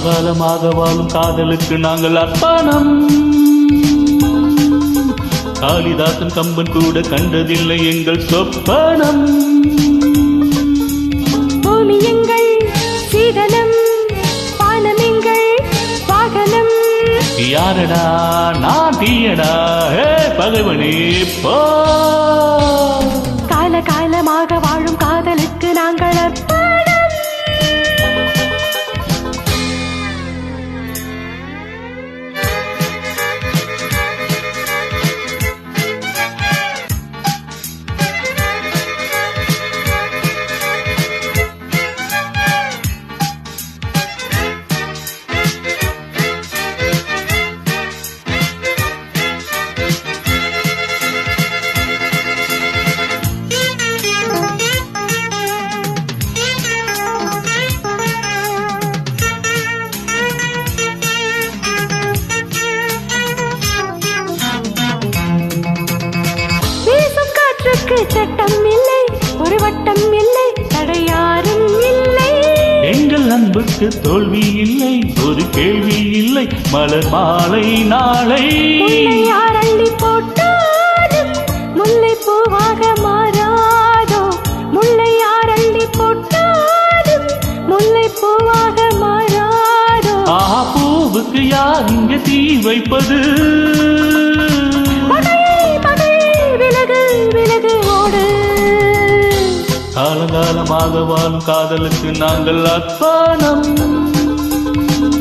காலகாலமாக வாழும் காதலுக்கு நாங்கள் அர்ப்பணம். காளிதாசன் கம்பன் கூட கண்டதில்லை எங்கள் சொப்பனம். பூமி எங்கள் சீதனம், வானம் எங்கள் வாகனம். யாரடா நான் தீயடா பகைவனே போ. காலகாலமாக வாழும் காதலுக்கு நாங்கள் அர்ப்பணம். சட்டம் இல்லை, ஒரு வட்டம் இல்லை, தடையாரும் இல்லை. எங்கள் அன்புக்கு தோல்வி இல்லை, ஒரு கேள்வி இல்லை, மலர் மாலை நாளை. யார் அள்ளி போட்டாலும் முல்லை பூவாக மாறாதோ. முல்லை யார் அள்ளி போட்டாலும் முல்லை பூவாக மாறாதோ. பூவுக்கு யார் இங்க தீ வைப்பது? காலகாலமாக வாழும் காதலுக்கு நாங்கள் அர்ப்பணம்.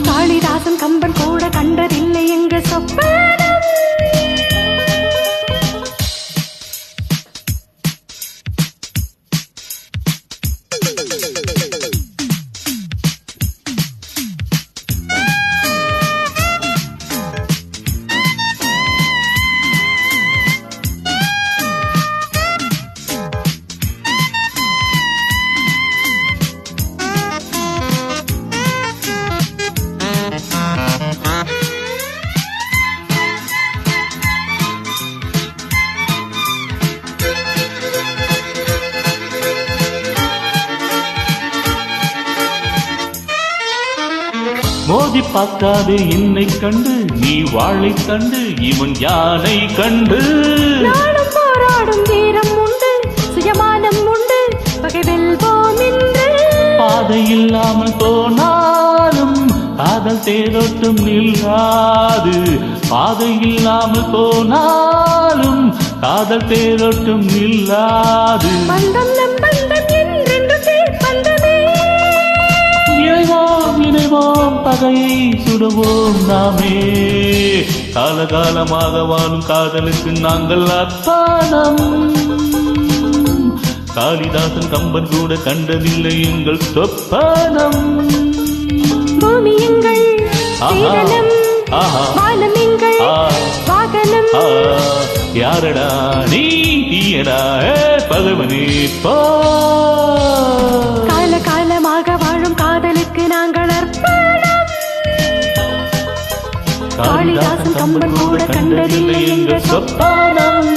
காளிதாசன் கம்பன் கூட கண்டதில்லை எங்க சொப்பனம். மோதி பார்க்காது என்னை கண்டு நீ வாழை கண்டு இவன் யானை கண்டு. நாளும் போராடும் வீரம் உண்டு, சுயமானம் உண்டு, பகை வெல்வோம் என்று. பாதை இல்லாமல் போனாலும் காதல் தேரோட்டம் நில்லாது. பாதை இல்லாமல் போனாலும் காதல் தேரோட்டம் நில்லாது. பந்தம் நம் பந்தம் என்றென்று பேர் பந்தமே. இணைவோம் பகையை சுடுவோம் நாமே. காலகாலமாக வாழும் காதலுக்கு நாங்கள் அர்ப்பணம். காளிதாசன் கம்பன் கூட கண்டதில்லை எங்கள் சொப்பனம். பூமி எங்கள் சீதனம், வானம் எங்கள் வாகனம். யாரடா நீ தீயடா பகவனே போ. காலகாலமாக வாழும் காதலுக்கு நாங்கள் அர்ப்பணம். காளிதாசன் கம்பன் கூட கண்டதில்லை எங்கள் சொப்பனம்.